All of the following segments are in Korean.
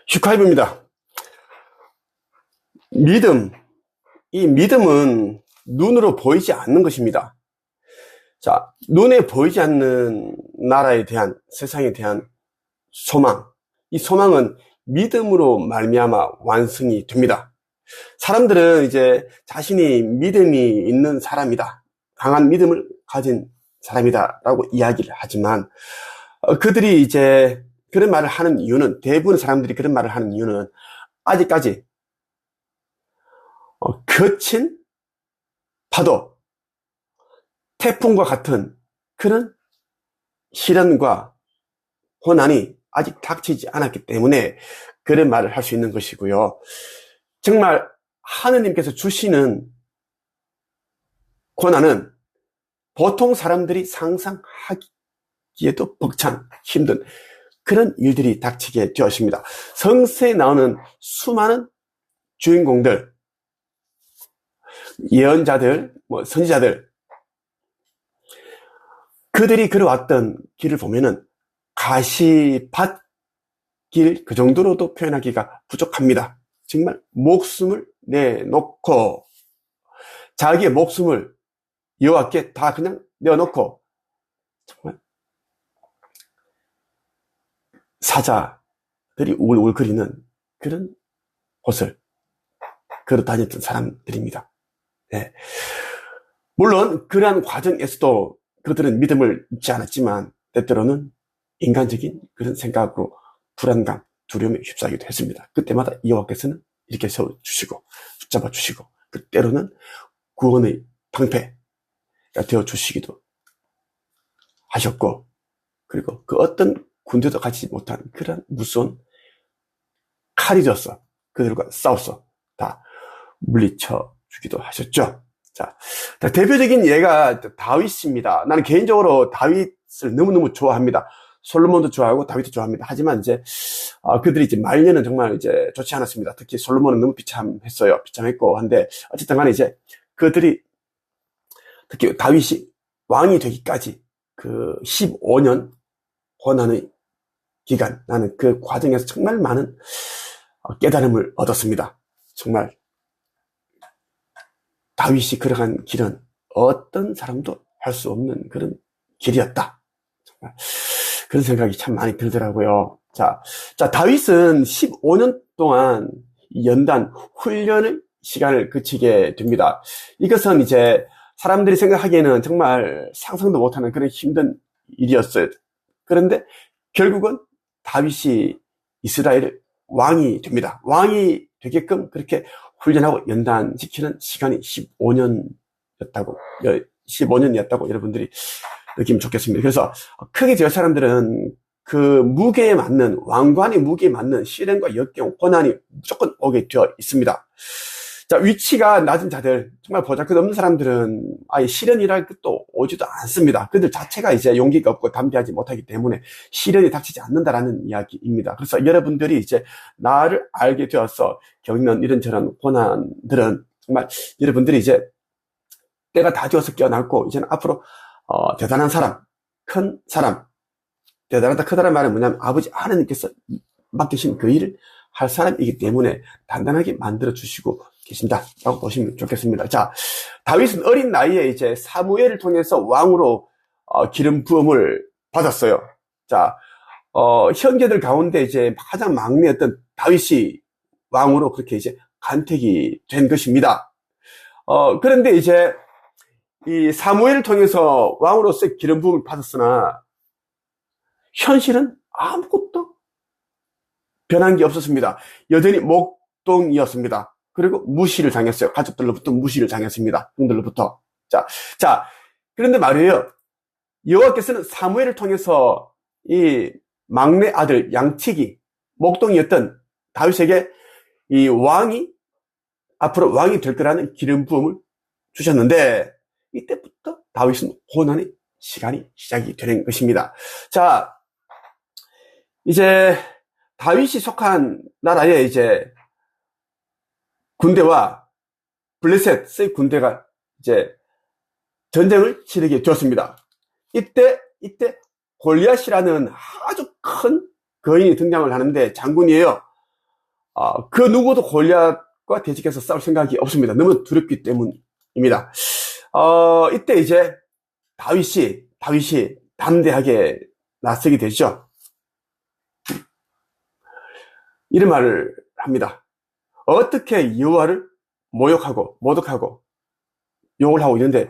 슈카이브입니다. 믿음. 이 믿음은 눈으로 보이지 않는 것입니다. 자, 눈에 보이지 않는 나라에 대한, 세상에 대한 소망. 이 소망은 믿음으로 말미암아 완성이 됩니다. 사람들은 이제 자신이 믿음이 있는 사람이다, 강한 믿음을 가진 사람이다 라고 이야기를 하지만, 그들이 이제 그런 말을 하는 이유는, 대부분 사람들이 그런 말을 하는 이유는 아직까지 거친 파도, 태풍과 같은 그런 시련과 고난이 아직 닥치지 않았기 때문에 그런 말을 할 수 있는 것이고요. 정말 하느님께서 주시는 고난은 보통 사람들이 상상하기에도 벅찬 힘든 그런 일들이 닥치게 되었습니다. 성서에 나오는 수많은 주인공들, 예언자들, 선지자들, 그들이 걸어왔던 길을 보면은 가시밭길 그 정도로도 표현하기가 부족합니다. 정말 목숨을 내놓고, 자기의 목숨을 여호와께 다 그냥 내어놓고 정말 사자들이 울울거리는 그런 곳을 걸어 다녔던 사람들입니다. 네. 물론 그러한 과정에서도 그들은 믿음을 잊지 않았지만 때때로는 인간적인 그런 생각으로 불안감, 두려움에 휩싸이기도 했습니다. 그때마다 여호와께서는 이렇게 세워주시고 붙잡아 주시고, 때로는 구원의 방패가 되어주시기도 하셨고, 그리고 그 어떤 군대도 가지지 못한 그런 무서운 칼이 되어서 그들과 싸워서 다 물리쳐 주기도 하셨죠. 자, 대표적인 예가 다윗입니다. 나는 개인적으로 다윗을 너무너무 좋아합니다. 솔로몬도 좋아하고 다윗도 좋아합니다. 하지만 이제 그들이 이제 말년은 정말 이제 좋지 않았습니다. 특히 솔로몬은 너무 비참했어요. 비참했고 한데, 어쨌든 간에 이제 그들이, 특히 다윗이 왕이 되기까지 그 15년 고난의 기간, 나는 그 과정에서 정말 많은 깨달음을 얻었습니다. 정말 다윗이 걸어간 길은 어떤 사람도 할 수 없는 그런 길이었다. 정말 그런 생각이 참 많이 들더라고요. 자, 다윗은 15년 동안 연단 훈련의 시간을 거치게 됩니다. 이것은 이제 사람들이 생각하기에는 정말 상상도 못하는 그런 힘든 일이었어요. 그런데 결국은 다윗이 이스라엘의 왕이 됩니다. 왕이 되게끔 그렇게 훈련하고 연단시키는 시간이 15년이었다고 여러분들이 느끼면 좋겠습니다. 그래서 크게 지을 사람들은 그 무게에 맞는, 왕관의 무게에 맞는 시련과 역경, 고난이 무조건 오게 되어 있습니다. 자, 위치가 낮은 자들, 정말 보잘것없는 사람들은 아예 시련이랄 것도 오지도 않습니다. 그들 자체가 이제 용기가 없고 담대하지 못하기 때문에 시련이 닥치지 않는다라는 이야기입니다. 그래서 여러분들이 이제 나를 알게 되어서 겪는 이런저런 고난들은 정말 여러분들이 이제 때가 다 되어서 깨어났고, 이제는 앞으로 대단한 사람, 큰 사람, 대단하다 크다란 말은 뭐냐면 아버지 하나님께서 맡기신 그 일을 할 사람이기 때문에 단단하게 만들어 주시고 계신다 라고 보시면 좋겠습니다. 자, 다윗은 어린 나이에 이제 사무엘을 통해서 왕으로 기름 부음을 받았어요. 자, 형제들 가운데 이제 가장 막내였던 다윗이 왕으로 그렇게 이제 간택이 된 것입니다. 그런데 이제 이 사무엘을 통해서 왕으로서 기름 부음을 받았으나 현실은 아무것도 변한 게 없었습니다. 여전히 목동이었습니다. 그리고 무시를 당했어요. 가족들로부터 무시를 당했습니다. 형들로부터. 자, 그런데 말이에요. 여호와께서는 사무엘을 통해서 이 막내 아들 양치기, 목동이었던 다윗에게 이 앞으로 왕이 될 거라는 기름 부음을 주셨는데, 이때부터 다윗은 고난의 시간이 시작이 되는 것입니다. 자, 이제 다윗이 속한 나라의 이제 군대와 블레셋의 군대가 이제 전쟁을 치르게 되었습니다. 이때 골리앗이라는 아주 큰 거인이 등장을 하는데 장군이에요. 그 누구도 골리앗과 대적해서 싸울 생각이 없습니다. 너무 두렵기 때문입니다. 이때 이제 다윗이 담대하게 나서게 되죠. 이런 말을 합니다. 어떻게 여호와를 모욕하고 모독하고 욕을 하고 있는데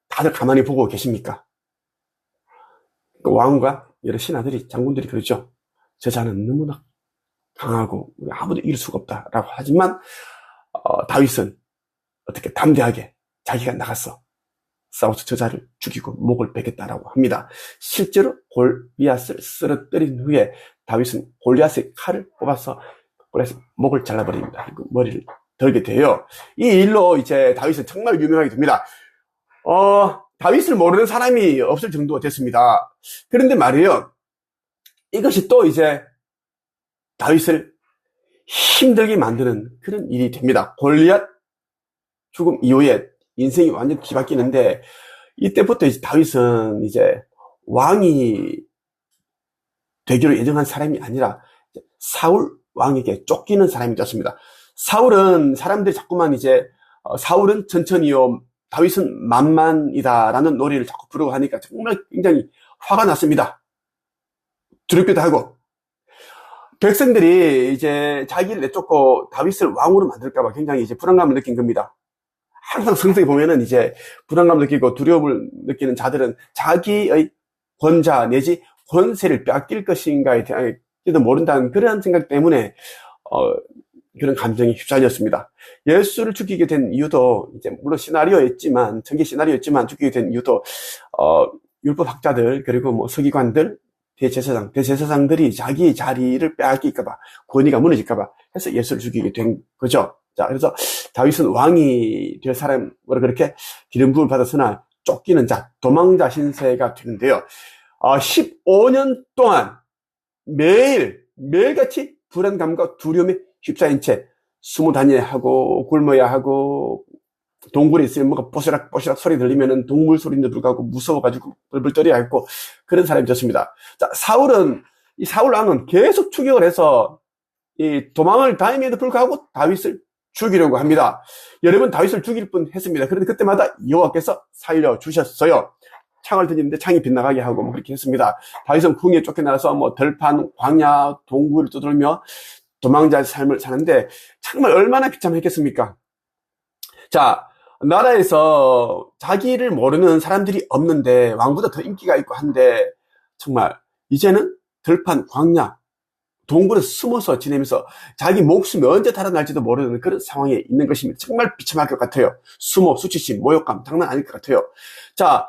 다들 가만히 보고 계십니까? 왕과 여러 신하들이, 장군들이 그러죠. 저 자는 너무나 강하고 아무도 이길 수가 없다라고 하지만 다윗은 어떻게 담대하게 자기가 나가서 싸워서 저자를 죽이고 목을 베겠다라고 합니다. 실제로 골리앗을 쓰러뜨린 후에 다윗은 골리앗의 칼을 뽑아서 골리앗의 목을 잘라버립니다. 그리고 머리를 덜게 돼요. 이 일로 이제 다윗은 정말 유명하게 됩니다. 다윗을 모르는 사람이 없을 정도가 됐습니다. 그런데 말이에요. 이것이 또 이제 다윗을 힘들게 만드는 그런 일이 됩니다. 골리앗 죽음 이후에 인생이 완전히 뒤바뀌는데, 이때부터 이제 다윗은 이제 왕이 되기로 예정한 사람이 아니라 사울 왕에게 쫓기는 사람이 되었습니다. 사울은 사람들이 자꾸만 이제 사울은 천천히요, 다윗은 만만이다라는 노래를 자꾸 부르고 하니까 정말 굉장히 화가 났습니다. 두렵기도 하고, 백성들이 이제 자기를 내쫓고 다윗을 왕으로 만들까봐 굉장히 이제 불안감을 느낀 겁니다. 항상 성서에 보면은 이제 불안감을 느끼고 두려움을 느끼는 자들은 자기의 권자 내지 권세를 빼앗길 것인가에 대해서 모른다는 그런 생각 때문에 그런 감정이 휩싸였습니다. 예수를 죽이게 된 이유도 이제 물론 시나리오였지만, 전개 시나리오였지만 죽이게 된 이유도 율법학자들 그리고 뭐 서기관들, 대제사장들이 자기 자리를 빼앗길까봐, 권위가 무너질까봐 해서 예수를 죽이게 된 거죠. 자, 그래서 다윗은 왕이 될 사람으로 그렇게 기름 부음을 받았으나 쫓기는 자, 도망자 신세가 되는데요. 15년 동안 매일같이 불안감과 두려움에 휩싸인 채 숨어 다녀야 하고 굶어야 하고, 동굴에 있으면 뭔가 뽀시락 소리 들리면은 동물 소리인데 불구하고 무서워가지고 벌벌 떨어야 했고, 그런 사람이 됐습니다. 자, 사울 왕은 계속 추격을 해서 이 도망을 다님에도 불구하고 다윗을 죽이려고 합니다. 여러 번 다윗을 죽일 뻔 했습니다. 그런데 그때마다 여호와께서 살려주셨어요. 창을 던지는데 창이 빗나가게 하고 뭐 그렇게 했습니다. 다윗은 궁에 쫓겨나서 뭐 들판, 광야, 동굴을 두들며 도망자의 삶을 사는데 정말 얼마나 비참했겠습니까? 자, 나라에서 자기를 모르는 사람들이 없는데 왕보다 더 인기가 있고 한데 정말 이제는 들판, 광야, 동굴에 숨어서 지내면서 자기 목숨이 언제 달아날지도 모르는 그런 상황에 있는 것입니다. 정말 비참할 것 같아요. 수모, 수치심, 모욕감 장난 아닐 것 같아요. 자,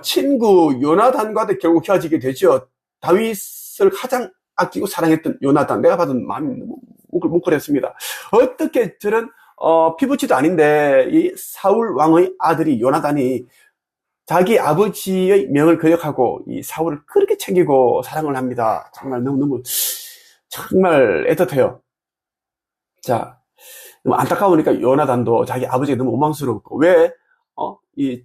친구 요나단과도 결국 헤어지게 되죠. 다윗을 가장 아끼고 사랑했던 요나단, 내가 받은 마음이 너무 뭉클했습니다. 어떻게 저런 피부치도 아닌데 이 사울 왕의 아들이 요나단이 자기 아버지의 명을 거역하고 이 사울을 그렇게 챙기고 사랑을 합니다. 정말 너무 정말 애틋해요. 자, 너무 안타까우니까 요나단도 자기 아버지가 너무 원망스럽고, 왜 이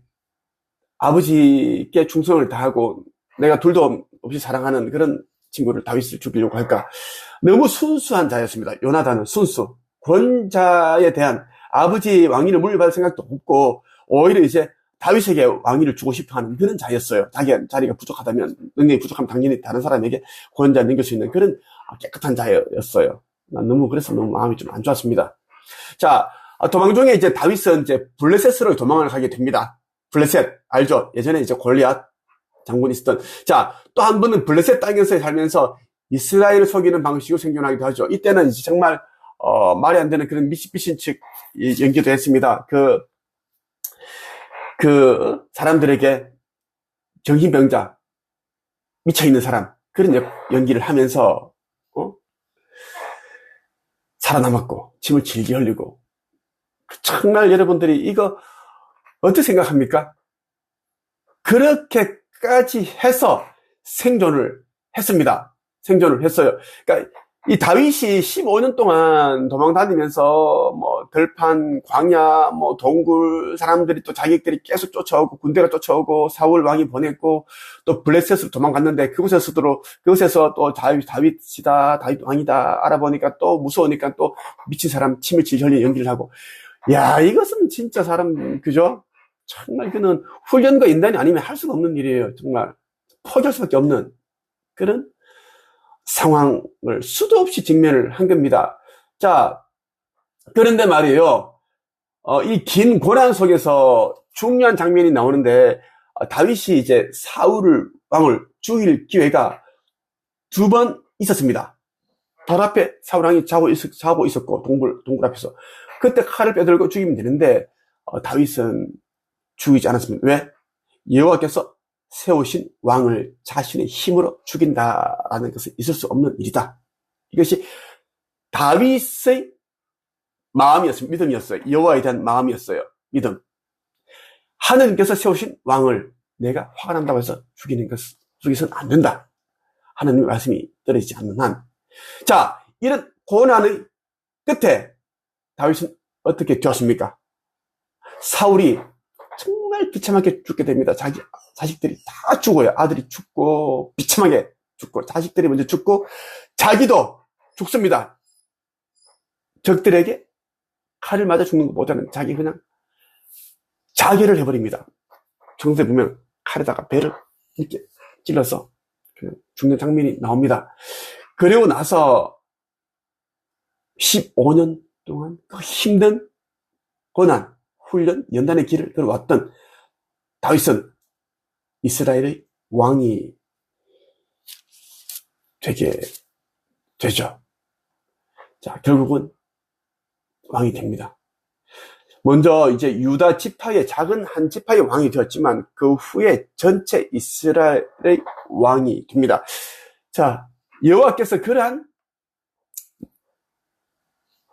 아버지께 충성을 다하고 내가 둘도 없이 사랑하는 그런 친구를 다윗을 죽이려고 할까? 너무 순수한 자였습니다. 요나단은 순수, 권자에 대한 아버지 왕위를 물려받을 생각도 없고, 오히려 이제 다윗에게 왕위를 주고 싶어하는 그런 자였어요. 자리가 부족하다면, 능력이 부족하면 당연히 다른 사람에게 권자를 넘길 수 있는 그런 깨끗한 자였어요. 그래서 너무 마음이 좀 안 좋았습니다. 자, 도망 중에 이제 다윗은 이제 블레셋으로 도망을 가게 됩니다. 블레셋 알죠? 예전에 이제 골리앗 장군이 있었던. 자, 또 한 번은 블레셋 땅에서 살면서 이스라엘을 속이는 방식으로 생존하기도 하죠. 이때는 이제 정말 말이 안 되는 그런 미신측 연기도 했습니다. 그 사람들에게 정신병자, 미쳐있는 사람, 그런 연기를 하면서 살아남았고 침을 질질 흘리고. 정말 여러분들이 이거 어떻게 생각합니까? 그렇게까지 해서 생존을 했습니다. 생존을 했어요. 그러니까 이 다윗이 15년 동안 도망 다니면서 뭐 들판, 광야, 뭐 동굴 사람들이 또 자기들이 계속 쫓아오고 군대가 쫓아오고 사울 왕이 보냈고 또 블레셋으로 도망갔는데 그곳에서 또 다윗이다, 다윗 왕이다 알아보니까 또 무서우니까 또 미친 사람 침을 질질 연기를 하고 야, 이것은 진짜 사람 그죠? 정말 이거는 훈련과 인단이 아니면 할 수가 없는 일이에요. 정말 포기할 수밖에 없는 그런 상황을 수도 없이 직면을 한 겁니다. 자, 그런데 말이에요. 이 긴 고난 속에서 중요한 장면이 나오는데 다윗이 이제 사울 왕을 죽일 기회가 2번 있었습니다. 바로 앞에 사울 왕이 자고 있었고 동굴 앞에서 그때 칼을 빼들고 죽이면 되는데 다윗은 죽이지 않았습니다. 왜? 여호와께서 세우신 왕을 자신의 힘으로 죽인다라는 것은 있을 수 없는 일이다. 이것이 다윗의 마음이었습니다. 믿음이었어요. 여호와에 대한 마음이었어요. 믿음. 하느님께서 세우신 왕을 내가 화가 난다고 해서 죽이서는 안 된다. 하느님의 말씀이 떨어지지 않는 한. 자, 이런 고난의 끝에 다윗은 어떻게 되었습니까? 사울이 정말 비참하게 죽게 됩니다. 자식들이 다 죽어요. 아들이 죽고 비참하게 죽고 자식들이 먼저 죽고 자기도 죽습니다. 적들에게 칼을 맞아 죽는 것보다는 자기 그냥 자결을 해버립니다. 정서에 보면 칼에다가 배를 이렇게 찔러서 죽는 장면이 나옵니다. 그리고 나서 15년 동안 그 힘든 고난, 훈련, 연단의 길을 걸어왔던 다윗은 이스라엘의 왕이 되게 되죠. 자, 결국은 왕이 됩니다. 먼저 이제 유다 지파의 작은 한 지파의 왕이 되었지만 그 후에 전체 이스라엘의 왕이 됩니다. 자, 여호와께서 그러한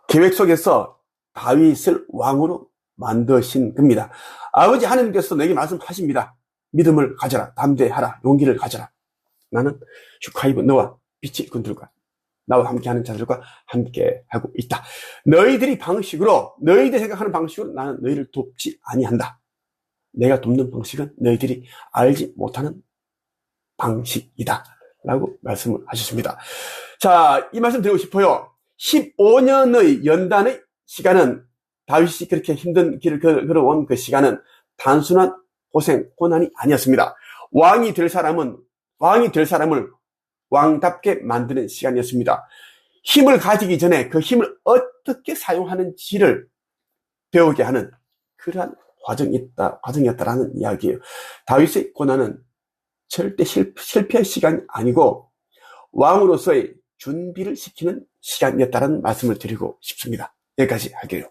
계획 속에서 다윗을 왕으로 만드신 겁니다. 아버지 하나님께서 내게 말씀하십니다. 믿음을 가져라, 담대하라, 용기를 가져라. 나는 슈카이브 너와 빛의 일꾼들과 나와 함께하는 자들과 함께하고 있다. 너희들이 생각하는 방식으로 나는 너희를 돕지 아니한다. 내가 돕는 방식은 너희들이 알지 못하는 방식이다. 라고 말씀을 하셨습니다. 자, 이 말씀 드리고 싶어요. 15년의 연단의 시간은 다윗이 그렇게 힘든 길을 걸어온 그 시간은 단순한 고난이 아니었습니다. 왕이 될 사람을 왕답게 만드는 시간이었습니다. 힘을 가지기 전에 그 힘을 어떻게 사용하는지를 배우게 하는 그러한 과정이었다라는 이야기예요. 다윗의 고난은 절대 실패의 시간이 아니고 왕으로서의 준비를 시키는 시간이었다는 말씀을 드리고 싶습니다. 여기까지 할게요.